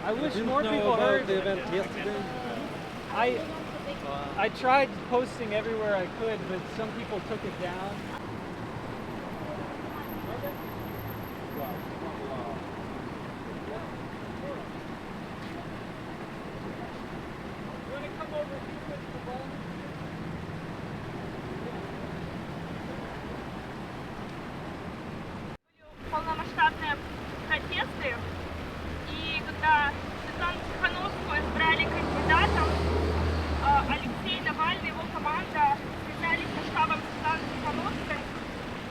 I wish more people heard the event yesterday. I tried posting everywhere I could, but some people took it down. Полномасштабные протесты, и когда Светлану Тихановскую избрали кандидатом, Алексей Навальный и его команда связались со штабом Светланы Тихановской,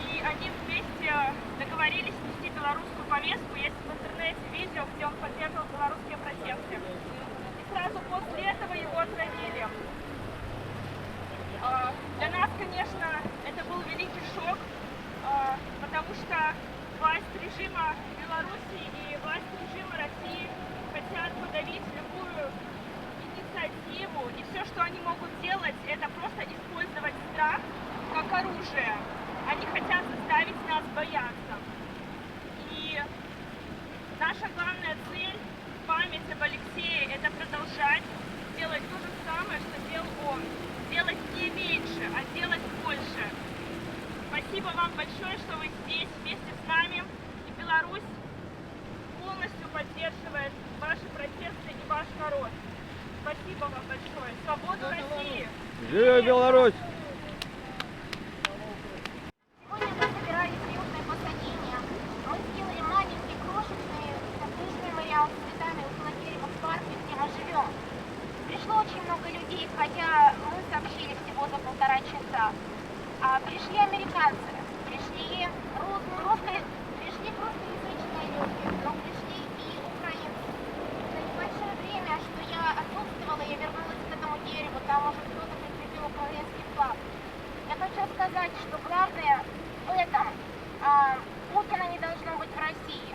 и они вместе договорились нести белорусскую повестку. Есть в интернете видео, где он поддерживал белорусские протесты. И сразу после этого его отравили. Для нас, конечно, это был великий шок, потому что власть режима Беларуси и власть режима России хотят подавить любую инициативу, и все, что они могут делать, это просто использовать страх как оружие. Они хотят заставить нас бояться. И наша главная цель, память об Алексее, это продолжать делать то же самое, что делал он. Делать не меньше, а делать больше. Спасибо вам большое, что вы здесь вместе с нами. И Беларусь полностью поддерживает ваши протесты и ваш народ. Спасибо вам большое. Свободу России! Живи Беларусь! Сегодня мы собирались в южное посадение. Мы сделали маленький, крошечный, такой же мемориал с цветами около дерева в парке, где мы живем. Пришло очень много людей, хотя мы сообщили всего за 1,5 часа. Пришли американцы, пришли пришли русскоязычные люди, но пришли и украинцы. За небольшое время, что я отсутствовала, я вернулась к этому дереву, там уже кто-то прикрепил украинский флаг. Я хочу сказать, что главное в этом, Путина не должно быть в России,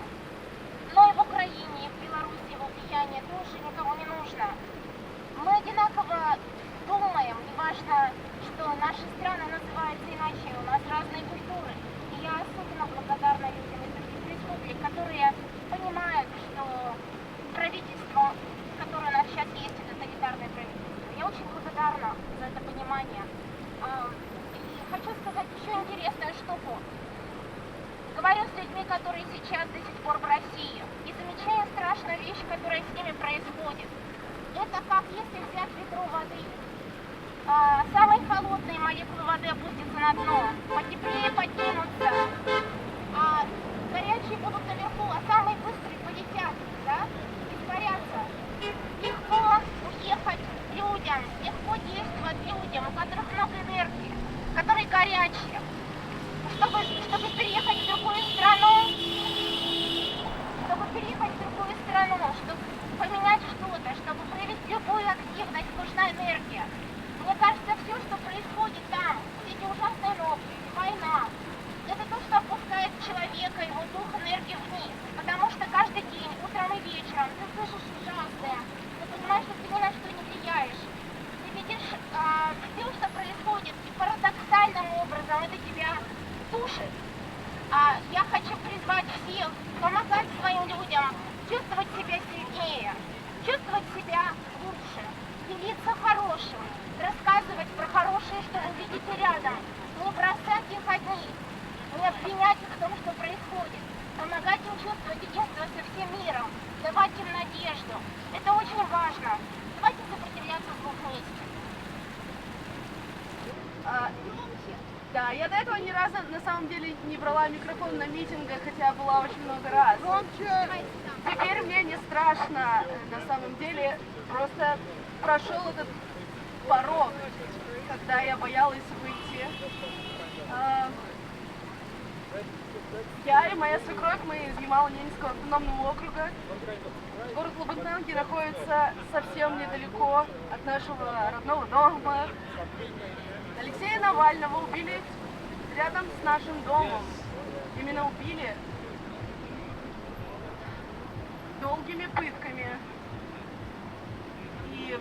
но и в Украине, и в Беларуси его влияние тоже никому не нужно. Мы одинаково думаем, неважно, что наши страны называются иначе, у нас разные культуры. И я особенно благодарна людям из других республик, которые понимают, что правительство, которое у нас сейчас есть, это тоталитарное правительство. Я очень благодарна за это понимание. И хочу сказать еще интересную штуку. Говорю с людьми, которые сейчас до сих пор в России, и замечаю страшную вещь, которая с ними происходит. Это как если взять ведро воды. Самые холодные молекулы воды опустятся на дно, потеплее поднимутся, а горячие будут наверху, а самые быстрые полетят, да, испарятся. Легко уехать людям, легко действовать людям, у которых много энергии, которые горячие. Чтобы переехать в другую страну, чтобы поменять что-то, чтобы проявить любую активность, нужна энергия. Мне кажется, все, что происходит там, все эти ужасные новости, война, это то, что опускает человека, его дух, энергию вниз. Потому что каждый день, утром и вечером, ты слышишь ужасное, ты понимаешь, что ты ни на что не влияешь. Ты видишь все, что происходит, и парадоксальным образом это тебя тушит. Я хочу призвать всех помогать своим людям, чувствовать себя сильнее, чувствовать себя лучше, делиться хорошим, рассказывать про хорошее, что вы видите рядом, не бросать их одних, не обвинять их в том, что происходит, помогать им чувствовать единство со всем миром, давать им надежду. Это очень важно. Давайте сопротивляться в двух вместе. Да, я до этого ни разу на самом деле не брала микрофон на митингах, хотя была очень много раз. Теперь мне не страшно, на самом деле, просто прошел этот порог, когда я боялась выйти. Я и моя свекровь, мы из Ямало-Ненецкого автономного округа. Город Лабытнанги находится совсем недалеко от нашего родного дома. Алексея Навального убили рядом с нашим домом. Именно убили долгими пытками. И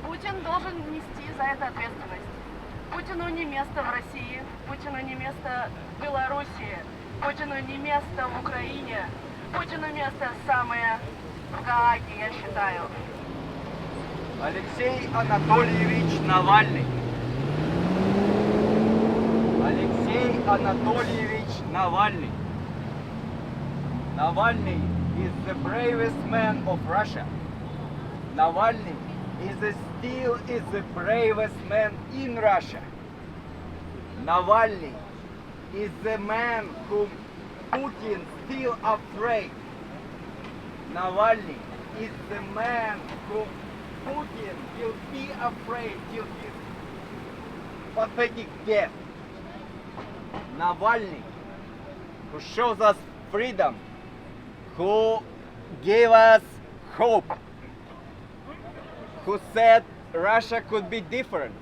Путин должен нести за это ответственность. Путину не место в России, Путину не место в Белоруссии, Путину не место в Украине, Путину место самое в Гааге, я считаю. Алексей Анатольевич Навальный. Алексей Анатольевич Навальный. Navalny is the bravest man of Russia. Navalny still is the bravest man in Russia. Navalny is the man whom Putin still afraid. Navalny is the man whom Putin will be afraid till his pathetic death. Navalny, who shows us freedom, who gave us hope, who said Russia could be different,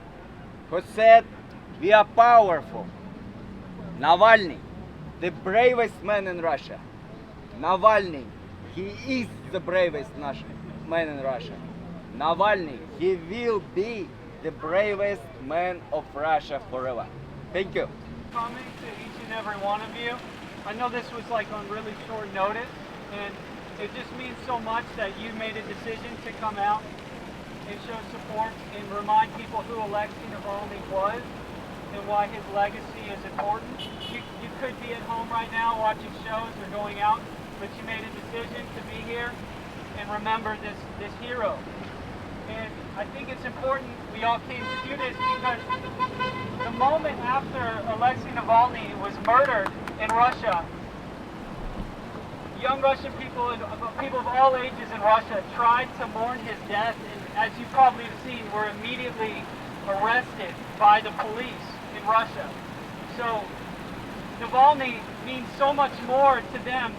who said we are powerful. Navalny, the bravest man in Russia. Navalny, he is the bravest man in Russia. Navalny, he will be the bravest man of Russia forever. Thank you. Coming to each and every one of you. I know this was like on really short notice, and it just means so much that you made a decision to come out and show support and remind people who Alexei Navalny was and why his legacy is important. You could be at home right now watching shows or going out, but you made a decision to be here and remember this hero. And I think it's important we all came to do this because the moment after Alexei Navalny was murdered in Russia, young Russian people and people of all ages in Russia tried to mourn his death, and as you probably have seen, were immediately arrested by the police in Russia. So Navalny means so much more to them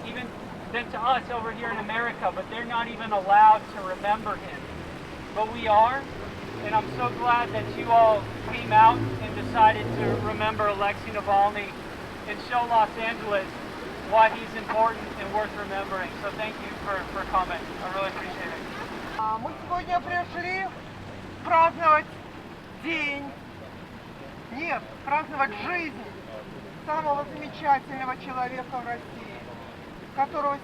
even than to us over here in America, but they're not even allowed to remember him. But we are, and I'm so glad that you all came out and decided to remember Alexei Navalny and show Los Angeles why he's important and worth remembering. So thank you for coming. I really appreciate it. Мы сегодня пришли праздновать праздновать жизнь самого замечательного человека в России, которого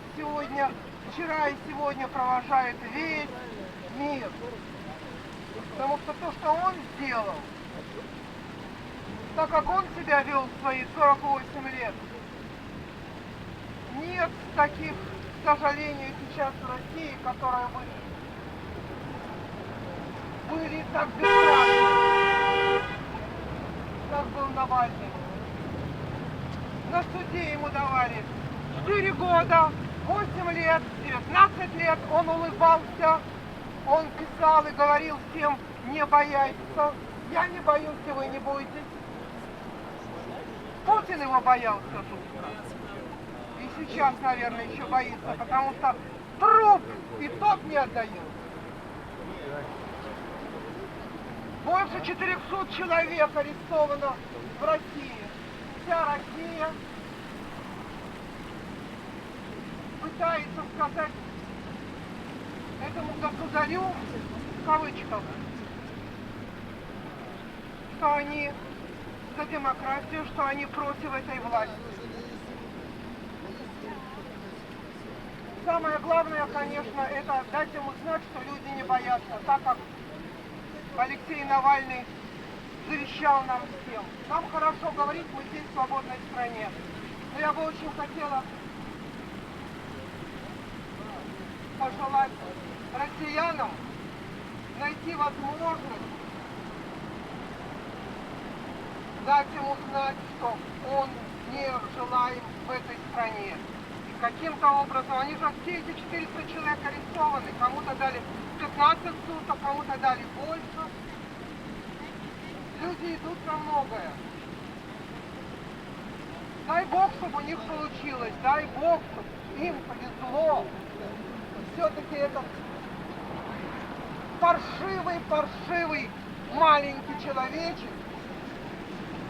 вчера и сегодня провожает весь мир. Потому что то, что он сделал, так как он себя вел в свои 48 лет, нет таких, к сожалению, сейчас в России, которые были так бесстрашны, как был Навальный. На суде ему давали 4 года, 8 лет, 19 лет, он улыбался, он писал и говорил всем: не бояться, я не боюсь, и вы не бойтесь. Путин его боялся жутко. И сейчас, наверное, еще боится, потому что труп и тот не отдает. Больше 400 человек арестовано в России. Вся Россия пытается сказать этому государю, в кавычках, что они за демократию, что они против этой власти. Самое главное, конечно, это дать ему знать, что люди не боятся, так как Алексей Навальный завещал нам всем. Нам хорошо говорить, мы здесь в свободной стране. Но я бы очень хотела пожелать россиянам найти возможность дать ему знать, что он не желаем в этой стране. И каким-то образом, они же все эти 400 человек арестованы, кому-то дали 500 16 суток, кому-то дали больше. Люди идут на многое. Дай Бог, чтобы у них получилось, дай Бог, чтобы им повезло. Все-таки этот паршивый маленький человечек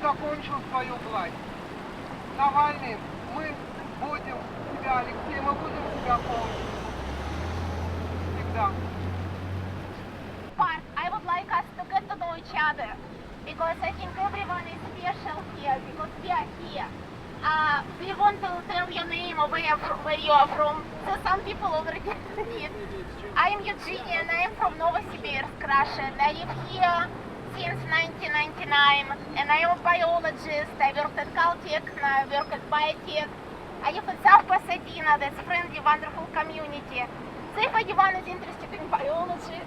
закончил свою власть. Навальный, мы будем тебя, Алексей, мы будем тебя помнить. Всегда. Park, I would like us to get to know each other because I think everyone is special here because we are here. We want to tell your name or where you are from. So some people already did. I am Eugenia and I am from Novosibirsk, Russia. And I live here since 1999 and I am a biologist. I worked at Caltech and I work at Biotech. I live in South Pasadena, that's friendly, wonderful community. So if anyone is interested in biology,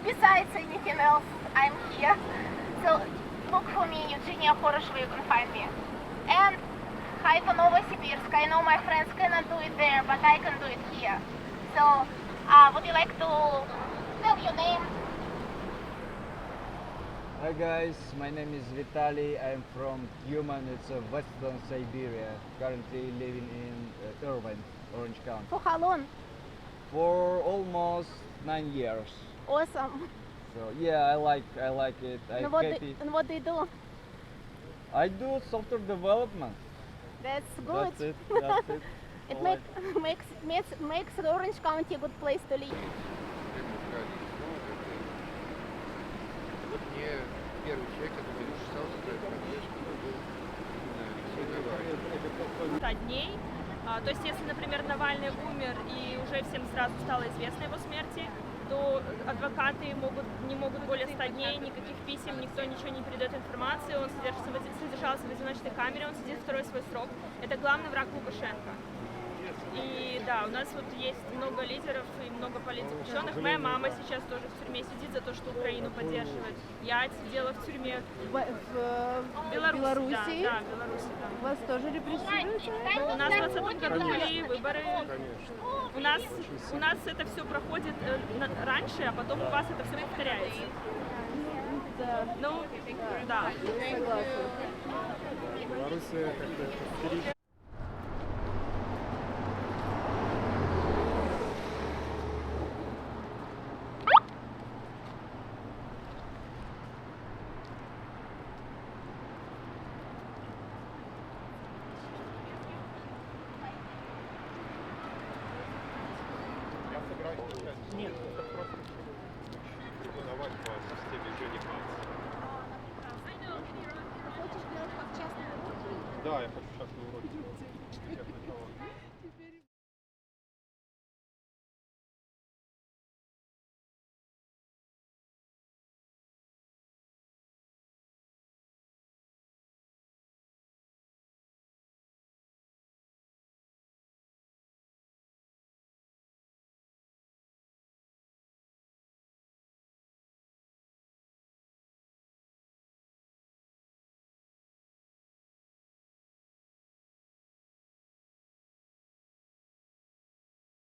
besides anything else, I'm here. So look for me, Eugenia Horasheva, you can find me. And hi to Novosibirsk. I know my friends cannot do it there, but I can do it here. So would you like to tell your name? Hi guys, my name is Vitaly. I'm from Tyumen, it's Western Siberia. Currently living in Irvine, Orange County. For how long? For almost 9 years. Awesome. So yeah, I like it. I'm happy. And what do you do? I do software development. That's good. That's it. That's it. It All makes Orange County a good place to live. Вот мне первый человек, который написал, что я поддержку был 100 дней. То есть, если, например, Навальный умер и уже всем сразу стало известно о его смерти, то адвокаты не могут более 100 дней, никаких писем, никто ничего не передает информации, он содержался в одиночной камере, он сидит второй свой срок. Это главный враг Лукашенко. И да, у нас вот есть много лидеров и много политзаключенных. Моя мама сейчас тоже в тюрьме сидит за то, что Украину поддерживает. Я сидела в тюрьме В Беларуси. Беларуси? Да, в Беларуси, да. Вас тоже репрессируют? Ну, у нас в 2020 году были выборы. У нас это все проходит раньше, а потом у вас это все повторяется. Да. Ну, да. Согласна. Белоруссия как-то Нет, это просто преподавать по системе Unicast. Хочешь делать как частный урок? Да, я хочу частные уроки делать. Я сначала